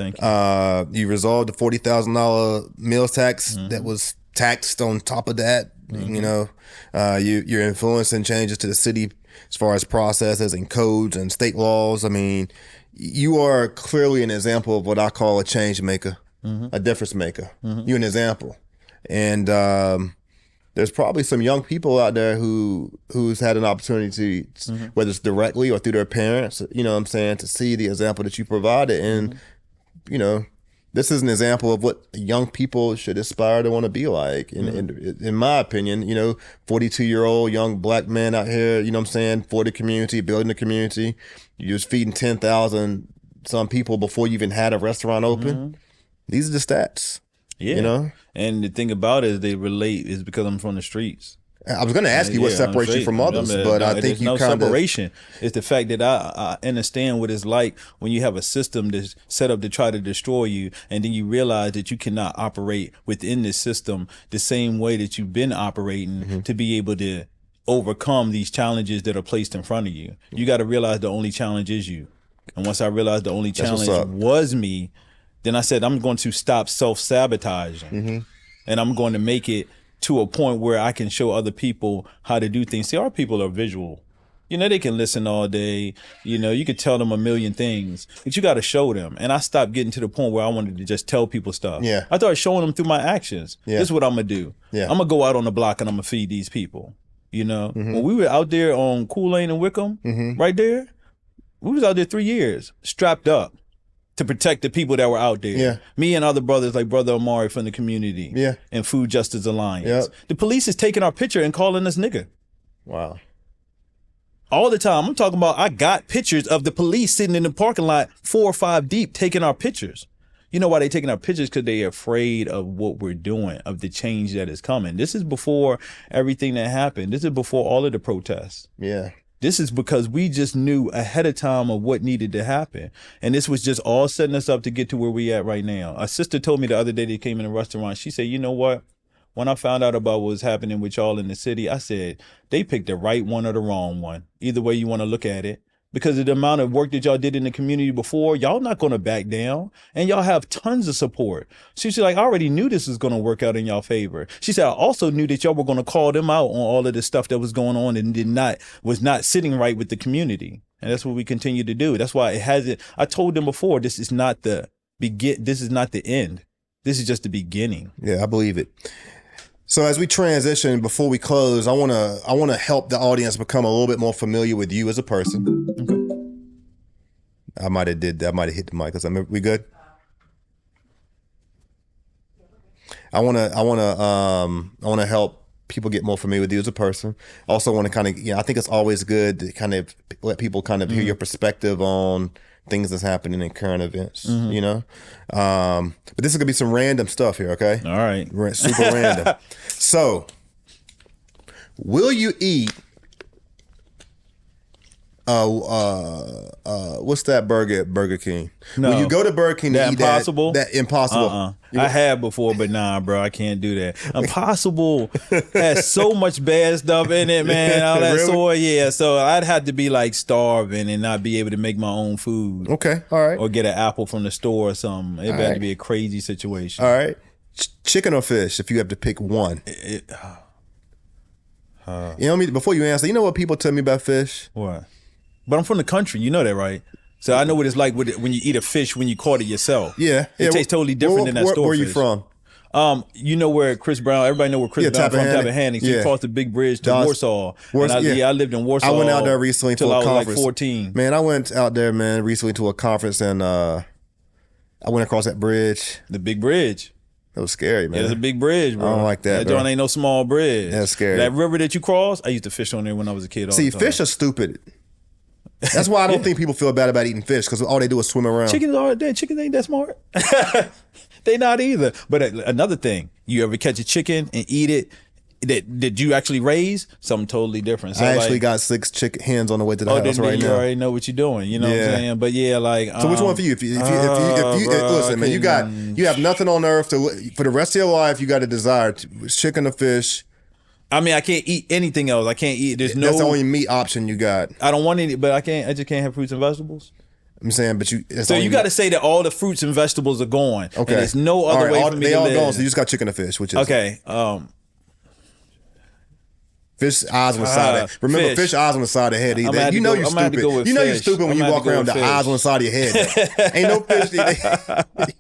You resolved the $40,000 meals tax that was taxed on top of that. You know, you're influencing changes to the city as far as processes and codes and state laws. I mean, you are clearly an example of what I call a change maker, a difference maker. You're an example. And there's probably some young people out there who's had an opportunity to, whether it's directly or through their parents, you know what I'm saying, to see the example that you provided. And, you know, this is an example of what young people should aspire to want to be like. In my opinion, you know, 42-year-old young black man out here, you know what I'm saying, for the community, building the community. You was feeding 10,000 some people before you even had a restaurant open. These are the stats. Yeah. You know? And the thing about it is they relate is because I'm from the streets. I was going to ask you what separates you from others, but I think you kind of... separation. It's the fact that I understand what it's like when you have a system that's set up to try to destroy you, and then you realize that you cannot operate within this system the same way that you've been operating to be able to overcome these challenges that are placed in front of you. You got to realize the only challenge is you. And once I realized the only challenge was me, then I said, I'm going to stop self-sabotaging and I'm going to make it to a point where I can show other people how to do things. See, our people are visual. You know, they can listen all day. You know, you could tell them a million things, but you got to show them. And I stopped getting to the point where I wanted to just tell people stuff. Yeah. I started showing them through my actions. This is what I'm going to do. Yeah. I'm going to go out on the block and I'm going to feed these people. You know, when we were out there on Cool Lane and Wickham, right there, we was out there 3 years, strapped up to protect the people that were out there. Yeah. Me and other brothers like Brother Amari from the community. Yeah. And Food Justice Alliance. Yep. The police is taking our picture and calling us nigga. Wow. All the time. I'm talking about, I got pictures of the police sitting in the parking lot 4 or 5 deep taking our pictures. You know why they taking our pictures? Because they're afraid of what we're doing, of the change that is coming. This is before everything that happened. This is before all of the protests. Yeah. This is because we just knew ahead of time of what needed to happen. And this was just all setting us up to get to where we at right now. A sister told me the other day they came in a restaurant. She said, you know what? When I found out about what was happening with y'all in the city, I said, they picked the right one or the wrong one. Either way you want to look at it. Because of the amount of work that y'all did in the community before, y'all not going to back down. And y'all have tons of support. She's like, I already knew this was going to work out in y'all favor. She said, I also knew that y'all were going to call them out on all of the stuff that was going on and was not sitting right with the community. And that's what we continue to do. That's why it hasn't. I told them before, this is not the end. This is just the beginning. Yeah, I believe it. So as we transition, before we close, I want to help the audience become a little bit more familiar with you as a person. Okay. I might have hit the mic. We good? I want to help people get more familiar with you as a person. Also want to kind of, I think it's always good to kind of let people kind of hear your perspective on things that's happening in current events, you know? But this is gonna be some random stuff here, okay? All right. Super random. So, Will you eat? What's that burger at Burger King? No. When you go to Burger King to That eat Impossible? that Impossible. I had before, but nah, bro, I can't do that. Impossible has so much bad stuff in it, man. All that Really? soy, yeah. So I'd have to be like starving and not be able to make my own food. Okay, all right. Or get an apple from the store or something. It'd have to right. be a crazy situation. All right. Chicken or fish, if you have to pick one. You know what I mean? Before you answer, you know what people tell me about fish? What? But I'm from the country, you know that, right? So I know what it's like when you eat a fish when you caught it yourself. Yeah. It tastes totally different than that store Where are you fish. from? You know where Chris Brown, everybody know where Chris Brown from, Tappahannock. So he crossed the big bridge to Warsaw. And I lived in Warsaw. I went out there recently till for a I was conference. like 14. Man, I went out there, man, recently to a conference and I went across that bridge. The big bridge. It was scary, man. Yeah, it's a big bridge, bro. I don't like that, That bro. joint ain't no small bridge. That's scary. That river that you cross, I used to fish on there when I was a kid all the time. Fish are stupid. That's why I don't think people feel bad about eating fish, because all they do is swim around. Chickens ain't that smart. They not either. But another thing, you ever catch a chicken and eat it that you actually raise? Something totally different. So I actually got 6 chicken hens on the way to the house right you now. already know what you're doing. You know what I'm saying? But yeah, like. So which one for you? If you listen, man, you have nothing on earth for the rest of your life. You got a desire: chicken or fish. I mean, I can't eat anything else. I can't eat. That's the only meat option you got. I don't want any, but I just can't have fruits and vegetables. I'm saying, but you. So you got to say that all the fruits and vegetables are gone. Okay. And there's no other way for me to live. They all gone. So you just got chicken or fish, which is okay. Fish eyes on the side. Remember, fish eyes on the side of the head. You know you're stupid. You know you're stupid when you walk around with the eyes on the side of your head. Ain't no fish. You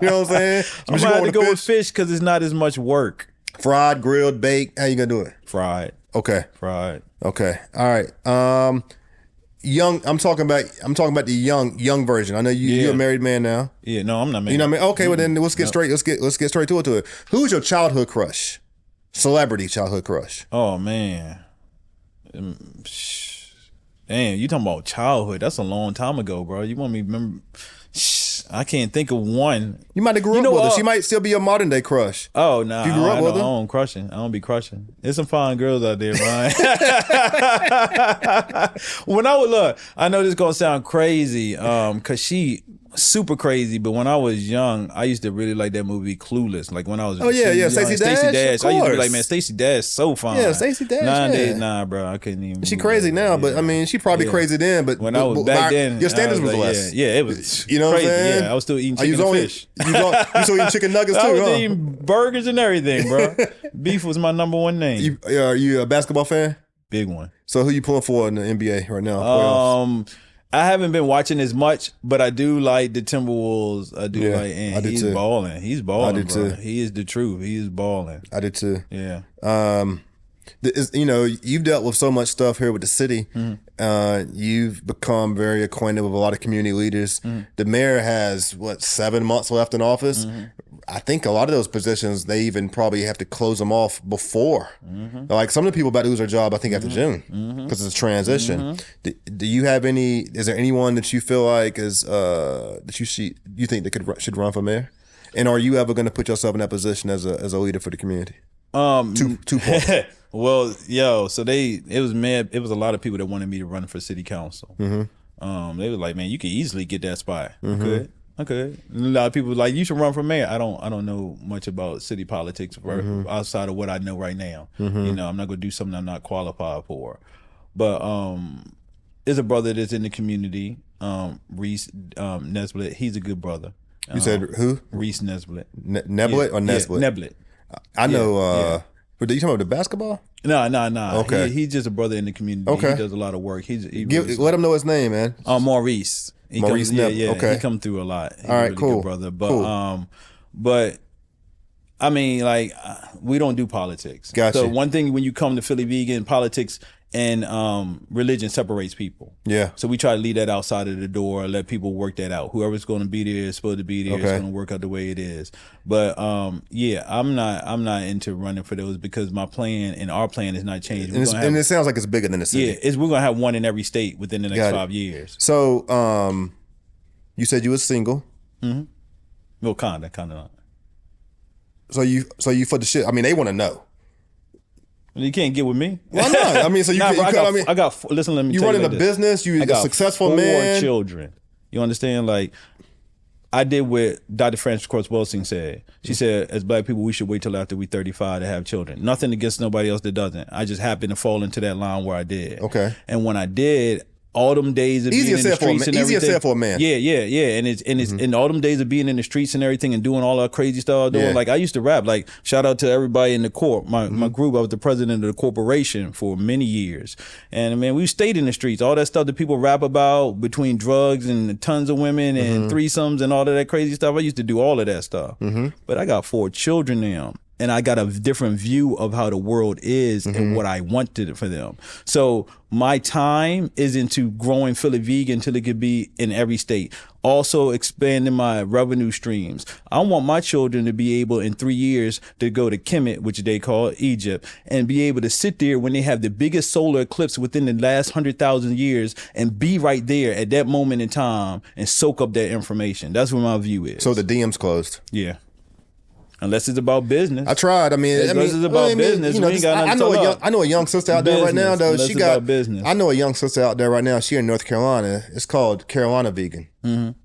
know what I'm saying? I'm gonna have to go with fish because it's not as much work. Fried, grilled, baked. How you gonna do it? Fried. Okay. Fried. Okay. All right. Young. I'm talking about the young version. I know you're a married man now. Yeah. No, I'm not married. You know what I mean? Okay. Well, then let's get straight. Let's get straight to it. Who's your childhood crush? Celebrity childhood crush. Oh man. Damn, you talking about childhood? That's a long time ago, bro. You want me to remember? I can't think of one. You might have grew up with her. She might still be a modern day crush. Oh no, you grew up with her. I don't crushing. I don't be crushing. There's some fine girls out there, Ryan. When I was look, I know this gonna sound crazy, cause she super crazy. But when I was young, I used to really like that movie Clueless. Like when I was Stacey Dash. I used to be like, man, Stacey Dash so fine. Yeah, Stacey Dash. Nowadays, nah, bro, I couldn't even. She crazy now, but I mean, she probably crazy then. But when I was back then, your standards was like, less. Yeah, it was. You know crazy. what I'm saying? Yeah, I was still eating chicken and fish. You still eating chicken nuggets too? I was eating burgers and everything, bro. Beef was my number one name. Are you a basketball fan? Big one. So who you pulling for in the NBA right now? I haven't been watching as much, but I do like the Timberwolves. I do like, and he's too. balling. He's balling, I do bro. too. He is the truth. He is balling. I did too. Yeah. You've dealt with so much stuff here with the city. Mm-hmm. You've become very acquainted with a lot of community leaders. Mm-hmm. The mayor has 7 months left in office. Mm-hmm. I think a lot of those positions, they even probably have to close them off before. Mm-hmm. Like some of the people about to lose their job, I think after June, because it's a transition. Mm-hmm. Do you have any? Is there anyone that you feel like is that you think that should run for mayor? And are you ever going to put yourself in that position as a leader for the community? Two points. Well, so it was a lot of people that wanted me to run for city council. Mm-hmm. They were like, man, you can easily get that spot. Mm-hmm. Okay. A lot of people were like, you should run for mayor. I don't know much about city politics outside of what I know right now. Mm-hmm. You know, I'm not gonna do something I'm not qualified for. But there's a brother that's in the community, Reese Nesbitt. He's a good brother. You said who? Reese Nesbitt. Neblett or Nesbitt? Yeah, Neblett. I know. But are you talking about the basketball? No. Okay. He's just a brother in the community. Okay. He does a lot of work. Let him know his name, man. Maurice. Maurice Neblett. Okay. He come through a lot. He's all right, a really cool. good brother. But but I mean, like, we don't do politics. Gotcha. So one thing when you come to Philly Vegan, politics and religion separates people. Yeah. So we try to leave that outside of the door, let people work that out. Whoever's going to be there is supposed to be there. Okay. It's going to work out the way it is. But I'm not into running for those because my plan and our plan is not changed. And it sounds like it's bigger than the city. Yeah, we're going to have one in every state within the next 5 years. So you said you were single. Mm-hmm. Well, kind of not. So you for the shit. I mean, they want to know. You can't get with me. Why not? I mean, so you Nah, can, bro, you could, I mean, listen, let me you tell running you a like this. business, you I a got successful 4 man. children. You understand? Like, I did what Dr. Frances Cress Welsing said. She said, as black people, we should wait till after we 35 to have children. Nothing against nobody else that doesn't. I just happened to fall into that line where I did. Okay. And when I did, all them days of being in the streets and everything. Easier said for a man. Yeah. And it's in all them days of being in the streets and everything and doing all that crazy stuff I was doing. Yeah. Like, I used to rap. Like, shout out to everybody in the corp. My group, I was the president of the corporation for many years. And man, we stayed in the streets. All that stuff that people rap about between drugs and tons of women and threesomes and all of that crazy stuff. I used to do all of that stuff. But I got 4 children now. And I got a different view of how the world is and what I wanted for them. So my time is into growing Philly vegan till it could be in every state. Also expanding my revenue streams. I want my children to be able in 3 years to go to Kemet, which they call Egypt, and be able to sit there when they have the biggest solar eclipse within the last 100,000 years and be right there at that moment in time and soak up that information. That's what my view is. So the DM's closed. Yeah. Unless it's about business. I tried. Unless it's about business. You know, we ain't got nothing to talk I know a young sister out there right now, though. Unless She it's got about business. I know a young sister out there right now. She in North Carolina. It's called Carolina Vegan. And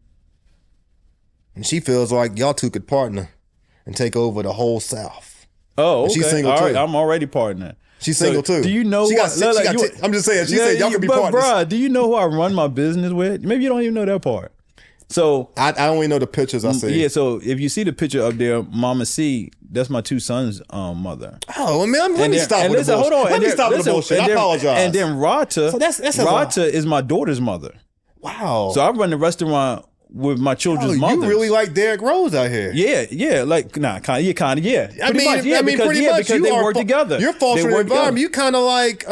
she feels like y'all two could partner and take over the whole South. Oh, okay. She's single all too. right, I'm already partnering. She's single too. Do you know she what? I'm just saying. She said y'all could be partners. Bruh, do you know who I run my business with? Maybe you don't even know that part. So I only know the pictures I see. Yeah, so if you see the picture up there, Mama C, that's my 2 sons' mother. Oh man, let me stop with the bullshit. Hold on, let me stop with the bullshit. I apologize. And then Rata, So that's Rata is my daughter's mother. Wow. So I run the restaurant with my children's mothers. You really like Derrick Rose out here. Yeah, like yeah. Pretty much, because they work together. You're fostering an environment. You kind of like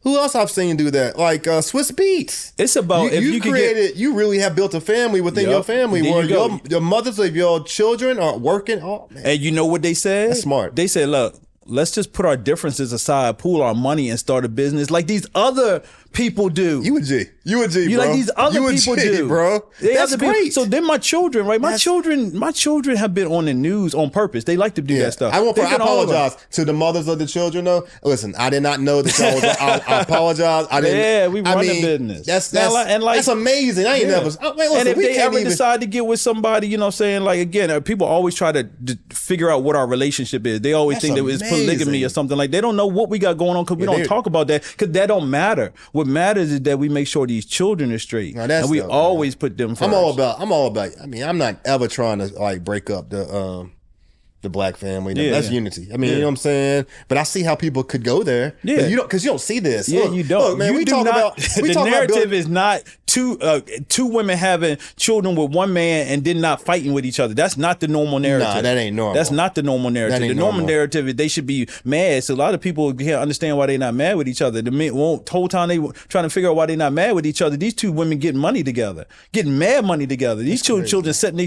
who else I've seen do that? Like Swiss Beats. It's about you really have built a family within your family where your mothers of your children are working. Oh man. And you know what they said? That's smart. They said, look, let's just put our differences aside, pool our money and start a business like these other people do. You a G, bro. Like these other people do, bro. That's great. So then my children, right? My children have been on the news on purpose. They like to do that stuff. I apologize to the mothers of the children, though. Listen, I did not know that y'all was. I apologize. I didn't. Yeah, we run a business. That's amazing. I ain't never. Listen, and if they ever decide to get with somebody, you know what I'm saying? Like, again, people always try to figure out what our relationship is. They always think that it's polygamy or something like. They don't know what we got going on because we don't talk about that because that don't matter. What matters is that we make sure these children are straight, and we always put them first. I'm all about. I mean, I'm not ever trying to like break up the black family. That's unity. I mean, you know what I'm saying? But I see how people could go there. Yeah, because you don't see this. Yeah, you don't. Look, man, the narrative is not two women having children with one man and then not fighting with each other. That's not the normal narrative. Nah, that ain't normal. That's not the normal narrative. The normal narrative is they should be mad. So a lot of people can't understand why they're not mad with each other. The whole time they trying to figure out why they're not mad with each other. These 2 women getting money together, getting mad money together. These children setting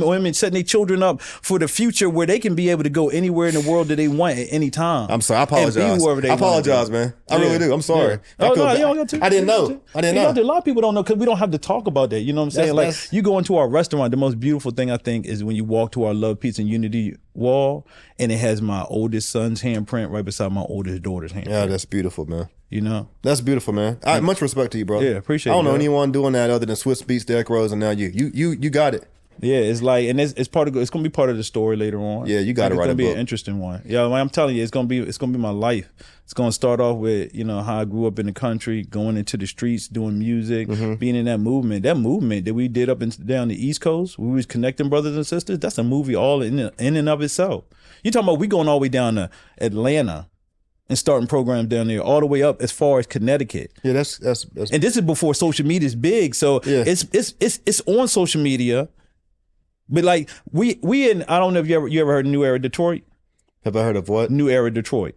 women setting their children up for the future where they can be able to go anywhere in the world that they want at any time. I'm sorry. I apologize. I apologize, man. I really do. I'm sorry. Yeah. Oh, no, you don't got to. I didn't know. A lot of people don't know because we don't have to talk about that. You know what I'm saying? You go into our restaurant, the most beautiful thing I think is when you walk to our Love, Peace, and Unity wall and it has my oldest son's handprint right beside my oldest daughter's handprint. Yeah, that's beautiful, man. You know? That's beautiful, man. Much respect to you, brother. Yeah, appreciate it. I don't know anyone doing that other than Swiss Beats, Derrick Rose, and now you. You got it. Yeah, it's like, and it's part of. It's gonna be part of the story later on. Yeah, you got to write a book. It's gonna be an interesting one. Yeah, I'm telling you, it's gonna be my life. It's gonna start off with how I grew up in the country, going into the streets, doing music, being in that movement. That movement that we did up and down the East Coast, we was connecting brothers and sisters. That's a movie all in and of itself. You talking about we going all the way down to Atlanta and starting programs down there, all the way up as far as Connecticut. Yeah, that's and this is before social media is big, so it's on social media. But like we in, I don't know if you ever heard of New Era Detroit. Have I heard of what? New Era Detroit.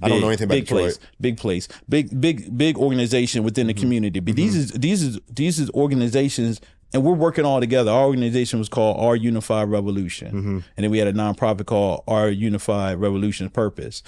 I don't know anything about Detroit. Big place, big organization within the community. But these is organizations, and we're working all together. Our organization was called Our Unified Revolution, and then we had a nonprofit called Our Unified Revolution Purpose.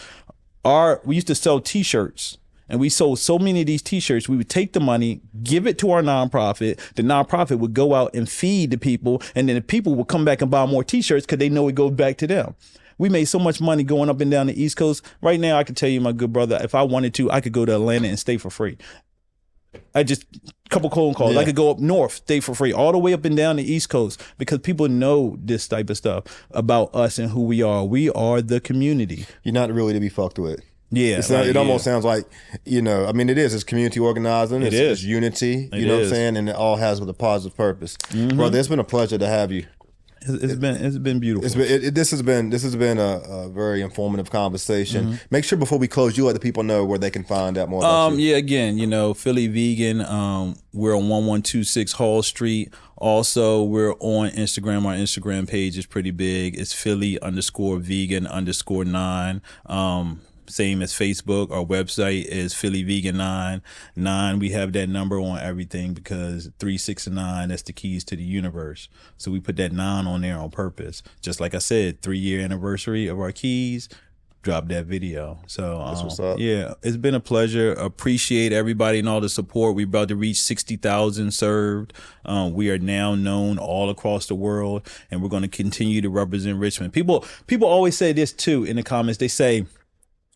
We used to sell T-shirts. And we sold so many of these T-shirts, we would take the money, give it to our nonprofit. The nonprofit would go out and feed the people. And then the people would come back and buy more T-shirts because they know it goes back to them. We made so much money going up and down the East Coast. Right now, I can tell you, my good brother, if I wanted to, I could go to Atlanta and stay for free. I just couple phone calls. I could go up north, stay for free, all the way up and down the East Coast, because people know this type of stuff about us and who we are. We are the community. You're not really to be fucked with. Yeah, it almost sounds like, you know, I mean, it is. It's community organizing. It's unity. You know what I'm saying? And it all has with a positive purpose. Brother, it's been a pleasure to have you. It's been beautiful. This has been a very informative conversation. Make sure before we close, you let the people know where they can find out more about you. Yeah, again, you know, Philly Vegan. We're on 1126 Hall Street. Also, we're on Instagram. Our Instagram page is pretty big. It's Philly_vegan_9. Same as Facebook. Our website is PhillyVegan9. We have that number on everything because 3, 6, and 9, that's the keys to the universe. So we put that 9 on there on purpose. Just like I said, 3-year anniversary of our keys. Drop that video. So that's what's up. Yeah, it's been a pleasure. Appreciate everybody and all the support. We're about to reach 60,000 served. We are now known all across the world, and we're going to continue to represent Richmond. People always say this too in the comments. They say,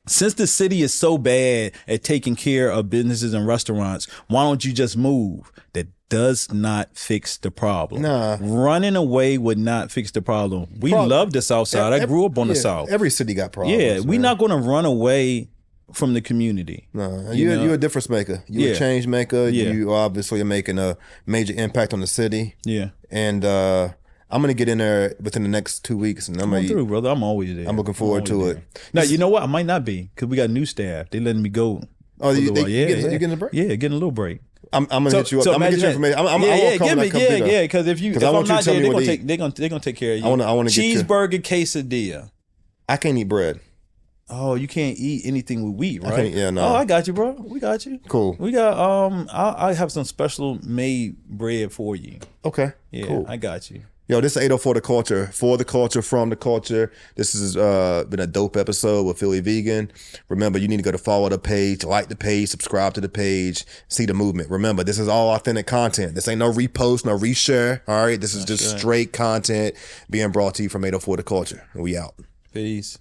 since the city is so bad at taking care of businesses and restaurants, why don't you just move? That does not fix the problem. Nah. Running away would not fix the problem. We love the South Side. I grew up on the South. Every city got problems. Yeah, we're not going to run away from the community. No, you're a difference maker. You're a change maker. You obviously are making a major impact on the city. Yeah. And I'm going to get in there within the next 2 weeks. And Come through, brother. I'm always there. I'm looking forward to it. Now, you know what? I might not be because we got new staff. They letting me go. Oh, you getting a break? Yeah, getting a little break. I'm gonna hit you up. I'm gonna get your information. Because if I'm not there, they're gonna take care of you. I want to get cheeseburger quesadilla. I can't eat bread. Oh, you can't eat anything with wheat, right? No. Oh, I got you, bro. We got you. Cool. We got I have some special made bread for you. Okay. Yeah, cool. I got you. Yo, this is 804 The Culture, for the culture, from the culture. This has been a dope episode with Philly Vegan. Remember, you need to go to follow the page, like the page, subscribe to the page, see the movement. Remember, this is all authentic content. This ain't no repost, no reshare. All right, this is just straight content being brought to you from 804 The Culture. We out. Peace.